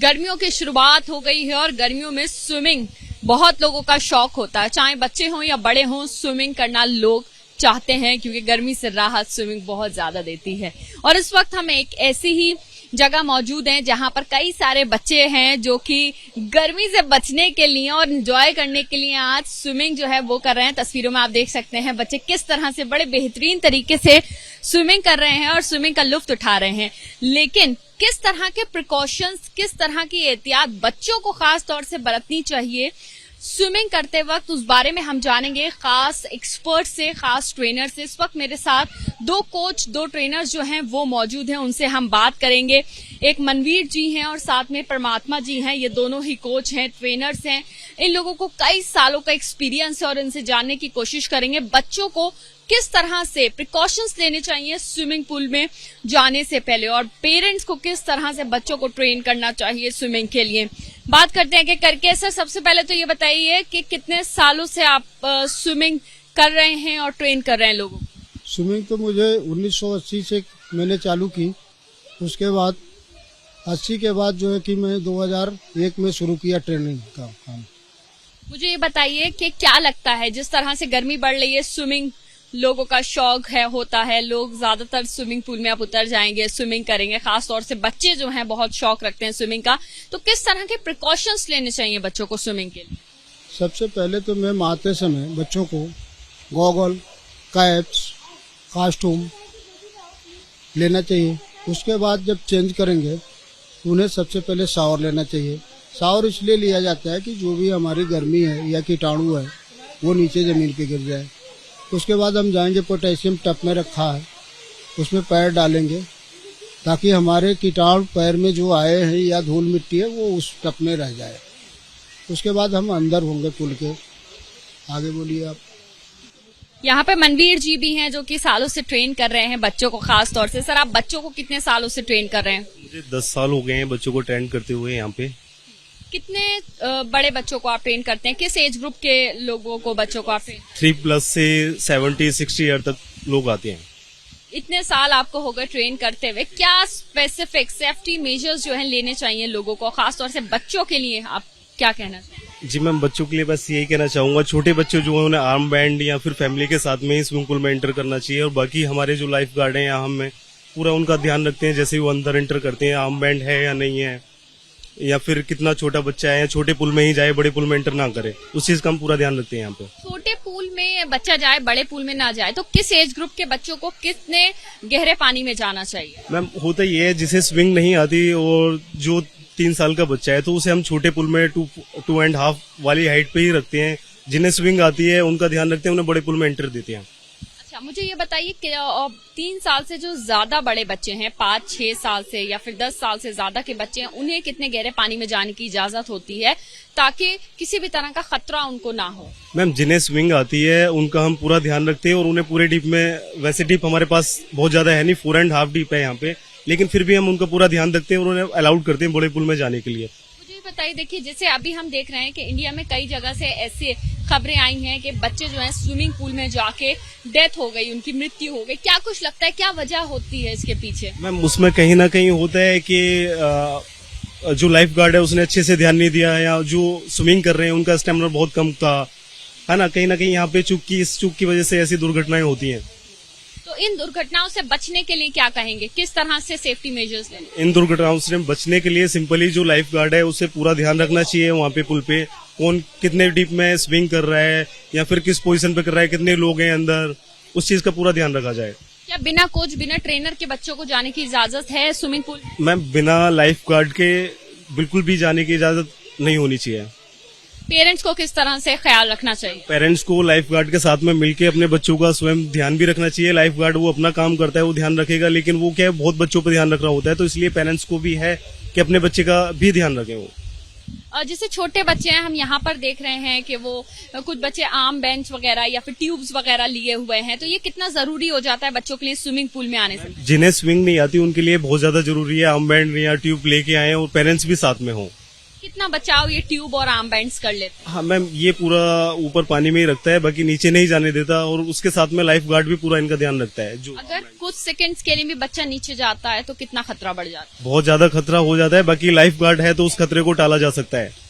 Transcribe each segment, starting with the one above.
गर्मियों की शुरुआत हो गई है और गर्मियों में स्विमिंग बहुत लोगों का शौक होता है, चाहे बच्चे हों या बड़े हों, स्विमिंग करना लोग चाहते हैं क्योंकि गर्मी से राहत स्विमिंग बहुत ज्यादा देती है। और इस वक्त हम एक ऐसी ही जगह मौजूद हैं जहां पर कई सारे बच्चे हैं जो कि गर्मी से बचने के लिए और एंजॉय करने के लिए आज स्विमिंग जो है वो कर रहे हैं। तस्वीरों में आप देख सकते हैं बच्चे किस तरह से बड़े बेहतरीन तरीके से स्विमिंग कर रहे हैं और स्विमिंग का लुत्फ उठा रहे हैं। लेकिन किस तरह के प्रिकॉशंस, किस तरह की एहतियात बच्चों को खास तौर से बरतनी चाहिए स्विमिंग करते वक्त, उस बारे में हम जानेंगे खास एक्सपर्ट से, खास ट्रेनर से। इस वक्त मेरे साथ दो कोच, दो ट्रेनर्स जो हैं वो मौजूद हैं, उनसे हम बात करेंगे। एक मनवीर जी हैं और साथ में परमात्मा जी हैं, ये दोनों ही कोच हैं, ट्रेनर्स हैं। इन लोगों को कई सालों का एक्सपीरियंस है और इनसे जानने की कोशिश करेंगे बच्चों को किस तरह से प्रिकॉशंस लेने चाहिए स्विमिंग पूल में जाने से पहले और पेरेंट्स को किस तरह से बच्चों को ट्रेन करना चाहिए स्विमिंग के लिए। बात करते हैं कि करके सर, सबसे पहले तो ये बताइए कि कितने सालों से आप स्विमिंग कर रहे हैं और ट्रेन कर रहे हैं लोगों को? स्विमिंग तो मुझे 1980 से मैंने चालू की, उसके बाद 80 के बाद जो है कि मैं 2001 में शुरू किया ट्रेनिंग का काम। मुझे ये बताइए कि क्या लगता है जिस तरह से गर्मी बढ़ रही है, स्विमिंग लोगों का शौक है, होता है, लोग ज्यादातर स्विमिंग पूल में आप उतर जाएंगे, स्विमिंग करेंगे, खास तौर से बच्चे जो हैं बहुत शौक रखते हैं स्विमिंग का, तो किस तरह के प्रिकॉशंस लेने चाहिए बच्चों को स्विमिंग के लिए? सबसे पहले तो मैं आते समय बच्चों को गॉगल, कैप्स, कॉस्ट्यूम लेना चाहिए। उसके बाद जब चेंज करेंगे उन्हें सबसे पहले शावर लेना चाहिए। शावर इसलिए लिया जाता है कि जो भी हमारी गर्मी है या कीटाणु है वो नीचे जमीन पे गिर जाए। उसके बाद हम जाएंगे, पोटेशियम टब में रखा है, उसमें पैर डालेंगे ताकि हमारे कीटाणु पैर में जो आए हैं या धूल मिट्टी है वो उस टब में रह जाए। उसके बाद हम अंदर होंगे पुल के। आगे बोलिए आप। यहाँ पे मनवीर जी भी हैं जो कि सालों से ट्रेन कर रहे हैं बच्चों को खास तौर से। सर, आप बच्चों को कितने सालों से ट्रेन कर रहे हैं? मुझे 10 साल हो गए हैं बच्चों को ट्रेन करते हुए यहाँ पे। कितने बड़े बच्चों को आप ट्रेन करते हैं? किस एज ग्रुप के लोगों को, बच्चों को आप ट्रेन? 3+ से 70-60 ईयर तक लोग आते हैं। इतने साल आपको हो गए ट्रेन करते हुए, क्या स्पेसिफिक सेफ्टी मेजर्स जो हैं लेने चाहिए लोगों को, खासतौर से बच्चों के लिए आप क्या कहना चाहिए? जी मैम, बच्चों के लिए बस यही कहना चाहूंगा, छोटे बच्चे जो है उन्हें आर्म बैंड या फिर फैमिली के साथ में ही स्विमिंग पूल में एंटर करना चाहिए। और बाकी हमारे जो लाइफ गार्ड हैं यहाँ हम पूरा उनका ध्यान रखते हैं, जैसे वो अंदर एंटर करते हैं आर्म बैंड है या नहीं है, या फिर कितना छोटा बच्चा है, छोटे पूल में ही जाए, बड़े पूल में एंटर ना करे, उस चीज का हम पूरा ध्यान रखते हैं यहाँ पे। छोटे पूल में बच्चा जाए, बड़े पूल में ना जाए, तो किस एज ग्रुप के बच्चों को कितने गहरे पानी में जाना चाहिए? मैम होता ये है, जिसे स्विमिंग नहीं आती और जो 3 साल का बच्चा है तो उसे हम छोटे पूल में 2.5 वाली हाइट पे ही रखते हैं। जिन्हें स्विमिंग आती है उनका ध्यान रखते हैं, उन्हें बड़े पूल में एंटर देते हैं। अच्छा, मुझे ये बताइए कि 3 साल से जो ज्यादा बड़े बच्चे हैं, 5-6 साल से या फिर 10 साल से ज्यादा के बच्चे हैं, उन्हें कितने गहरे पानी में जाने की इजाजत होती है ताकि किसी भी तरह का खतरा उनको ना हो? मैम, जिन्हें स्विमिंग आती है उनका हम पूरा ध्यान रखते हैं और उन्हें पूरे डीप में, वैसे डीप हमारे पास बहुत ज्यादा है नहीं, 4.5 डीप है यहाँ पे, लेकिन फिर भी हम उनका पूरा ध्यान रखते हैं और उन्हें अलाउड करते हैं बड़े पूल में जाने के लिए। मुझे बताइए, देखिए जैसे अभी हम देख रहे हैं कि इंडिया में कई जगह से ऐसे खबरें आई हैं कि बच्चे जो हैं स्विमिंग पूल में जाके डेथ हो गई, उनकी मृत्यु हो गई। क्या कुछ लगता है, क्या वजह होती है इसके पीछे? मैम, उसमें कहीं ना कहीं होता है कि जो लाइफ गार्ड है उसने अच्छे से ध्यान नहीं दिया, या जो स्विमिंग कर रहे हैं उनका स्टेमिना बहुत कम था, है ना, कहीं ना कहीं यहाँ पे इस चूक की वजह से ऐसी दुर्घटनाएं होती हैं। तो इन दुर्घटनाओं से बचने के लिए क्या कहेंगे, किस तरह से सेफ्टी मेजर्स लेने? इन दुर्घटनाओं से बचने के लिए सिंपली जो लाइफ गार्ड है उसे पूरा ध्यान रखना चाहिए। वहाँ पे पुल पे कौन कितने डीप में स्विमिंग कर रहा है या फिर किस पोजीशन पे कर रहा है, कितने लोग हैं अंदर, उस चीज का पूरा ध्यान रखा जाए। क्या बिना कोच, बिना ट्रेनर के बच्चों को जाने की इजाजत है स्विमिंग पूल? मैम, बिना लाइफ गार्ड के बिल्कुल भी जाने की इजाजत नहीं होनी चाहिए। पेरेंट्स को किस तरह से ख्याल रखना चाहिए? पेरेंट्स को लाइफ गार्ड के साथ में मिलकर अपने बच्चों का स्वयं ध्यान भी रखना चाहिए। लाइफ गार्ड वो अपना काम करता है, वो ध्यान रखेगा, लेकिन वो क्या है, बहुत बच्चों पर ध्यान रख रहा होता है, तो इसलिए पेरेंट्स को भी है कि अपने बच्चे का भी ध्यान रखें वो। जैसे छोटे बच्चे हैं, हम यहाँ पर देख रहे हैं कि वो कुछ बच्चे आर्म बेंच वगैरह या फिर ट्यूब्स वगैरह लिए हुए हैं, तो ये कितना जरूरी हो जाता है बच्चों के लिए स्विमिंग पूल में आने से? जिन्हें स्विमिंग नहीं आती उनके लिए बहुत ज्यादा जरूरी है आर्म बैंड या ट्यूब लेके आए और पेरेंट्स भी साथ में हो। कितना बचाव ये ट्यूब और आर्म बैंड्स कर लेते हाँ मैम, ये पूरा ऊपर पानी में ही रखता है, बाकी नीचे नहीं जाने देता, और उसके साथ में लाइफ गार्ड भी पूरा इनका ध्यान रखता है। जो हैं? अगर कुछ सेकंड्स के लिए भी बच्चा नीचे जाता है तो कितना खतरा बढ़ जाता है? बहुत ज्यादा खतरा हो जाता है, बाकी लाइफ गार्ड है तो उस खतरे को टाला जा सकता है।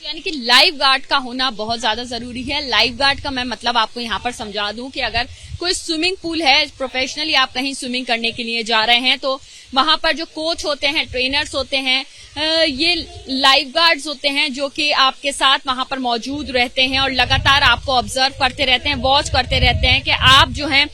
यानी कि लाइफ गार्ड का होना बहुत ज्यादा जरूरी है। लाइफ गार्ड का मैं मतलब आपको यहाँ पर समझा दूं कि अगर कोई स्विमिंग पूल है, प्रोफेशनली आप कहीं स्विमिंग करने के लिए जा रहे हैं, तो वहां पर जो कोच होते हैं, ट्रेनर्स होते हैं, ये लाइफ गार्ड्स होते हैं जो कि आपके साथ वहां पर मौजूद रहते हैं और लगातार आपको ऑब्जर्व करते रहते हैं, वॉच करते रहते हैं कि आप जो है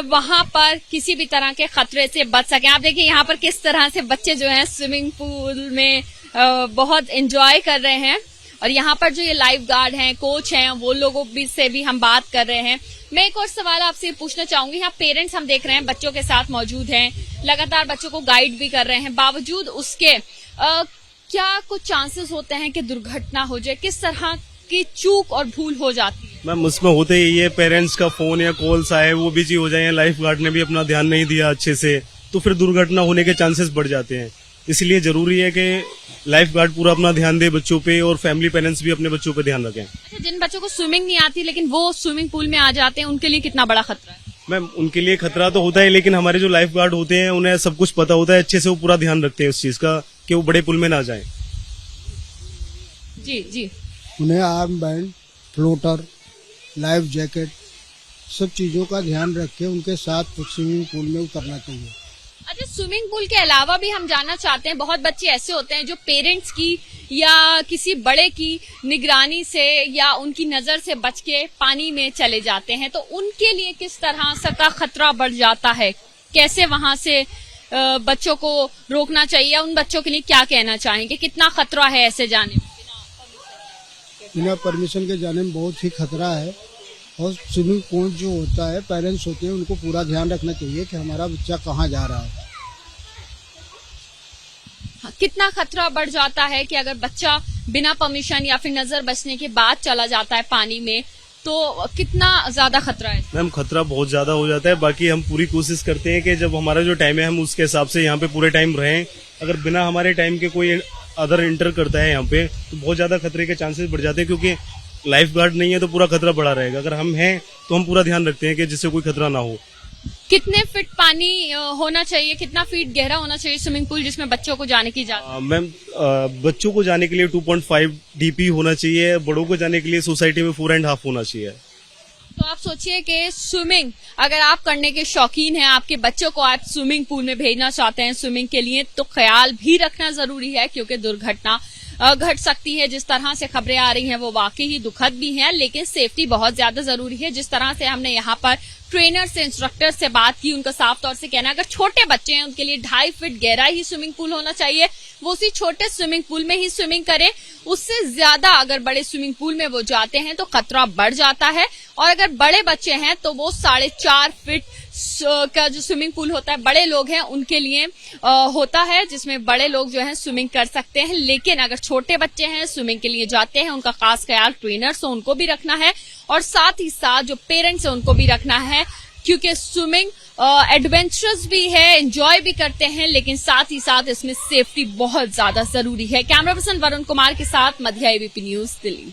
वहां पर किसी भी तरह के खतरे से बच सकें। आप देखिए यहाँ पर किस तरह से बच्चे जो हैं स्विमिंग पूल में बहुत एंजॉय कर रहे हैं, और यहाँ पर जो ये लाइफ गार्ड हैं, कोच हैं, वो लोगों से भी हम बात कर रहे हैं। मैं एक और सवाल आपसे पूछना चाहूंगी, यहाँ पेरेंट्स हम देख रहे हैं बच्चों के साथ मौजूद हैं, लगातार बच्चों को गाइड भी कर रहे हैं, बावजूद उसके क्या कुछ चांसेस होते हैं कि दुर्घटना हो जाए? किस तरह की चूक और भूल हो जाती है? मैम उसमें होते ही ये पेरेंट्स का फोन या कॉल्स आए, वो बिजी हो जाए, लाइफ गार्ड ने भी अपना ध्यान नहीं दिया अच्छे से, तो फिर दुर्घटना होने के चांसेस बढ़ जाते हैं। इसलिए जरूरी है कि लाइफ गार्ड पूरा अपना ध्यान दे बच्चों पे, और फैमिली पेरेंट्स भी अपने बच्चों पे ध्यान रखें। अच्छा, जिन बच्चों को स्विमिंग नहीं आती लेकिन वो स्विमिंग पूल में आ जाते हैं, उनके लिए कितना बड़ा खतरा है? मैम उनके लिए खतरा तो होता है, लेकिन हमारे जो लाइफ गार्ड होते हैं उन्हें सब कुछ पता होता है, अच्छे से वो पूरा ध्यान रखते हैं उस चीज का कि वो बड़े पुल में ना जाएं। जी जी। उन्हें arm band, floater, life jacket, सब चीजों का ध्यान रख के उनके साथ स्विमिंग पूल में उतरना चाहिए। अच्छा, स्विमिंग पूल के अलावा भी हम जानना चाहते हैं, बहुत बच्चे ऐसे होते हैं जो पेरेंट्स की या किसी बड़े की निगरानी से या उनकी नजर से बच के पानी में चले जाते हैं, तो उनके लिए किस तरह से का खतरा बढ़ जाता है? कैसे वहां से बच्चों को रोकना चाहिए, या उन बच्चों के लिए क्या कहना चाहेंगे? कितना खतरा है ऐसे जाने में? बिना परमिशन के जाने में बहुत ही खतरा है, और स्विमिंग कोच जो होता है, पेरेंट्स होते हैं, उनको पूरा ध्यान रखना चाहिए कि हमारा बच्चा कहाँ जा रहा है। कितना खतरा बढ़ जाता है कि अगर बच्चा बिना परमिशन या फिर नजर बचने के बाद चला जाता है पानी में, तो कितना ज्यादा खतरा है? मैम खतरा बहुत ज्यादा हो जाता है, बाकी हम पूरी कोशिश करते हैं कि जब हमारा जो टाइम है हम उसके हिसाब से यहाँ पे पूरे टाइम रहें। अगर बिना हमारे टाइम के कोई अदर इंटर करता है यहाँ पे, तो बहुत ज्यादा खतरे के चांसेस बढ़ जाते हैं, क्योंकि लाइफ गार्ड नहीं है तो पूरा खतरा बढ़ा रहेगा। अगर हम हैं तो हम पूरा ध्यान रखते हैं कि जिससे कोई खतरा ना हो। कितने फीट पानी होना चाहिए, कितना फीट गहरा होना चाहिए स्विमिंग पूल जिसमें बच्चों को जाने की इजाजत? मैम बच्चों को जाने के लिए 2.5 डीपी होना चाहिए, बड़ों को जाने के लिए सोसाइटी में 4.5 होना चाहिए। तो आप सोचिए कि स्विमिंग अगर आप करने के शौकीन हैं, आपके बच्चों को आप स्विमिंग पूल में भेजना चाहते हैं स्विमिंग के लिए, तो ख्याल भी रखना जरूरी है, क्योंकि दुर्घटना घट सकती है। जिस तरह से खबरें आ रही हैं वो वाकई ही दुखद भी हैं, लेकिन सेफ्टी बहुत ज्यादा जरूरी है। जिस तरह से हमने यहाँ पर ट्रेनर से, इंस्ट्रक्टर से बात की, उनका साफ तौर से कहना है अगर छोटे बच्चे हैं उनके लिए 2.5 फीट गहरा ही स्विमिंग पूल होना चाहिए, वो उसी छोटे स्विमिंग पूल में ही स्विमिंग करें। उससे ज्यादा अगर बड़े स्विमिंग पूल में वो जाते हैं तो खतरा बढ़ जाता है, और अगर बड़े बच्चे हैं तो वो 4.5 फीट का जो स्विमिंग पूल होता है, बड़े लोग हैं उनके लिए होता है, जिसमें बड़े लोग जो है स्विमिंग कर सकते हैं। लेकिन अगर छोटे बच्चे हैं स्विमिंग के लिए जाते हैं, उनका खास ख्याल ट्रेनर्स हो उनको भी रखना है, और साथ ही साथ जो पेरेंट्स है उनको भी रखना है, क्योंकि स्विमिंग एडवेंचरस भी है, एंजॉय भी करते हैं, लेकिन साथ ही साथ इसमें सेफ्टी बहुत ज्यादा जरूरी है। कैमरा पर्सन वरुण कुमार के साथ मध्या एबीपी न्यूज, दिल्ली।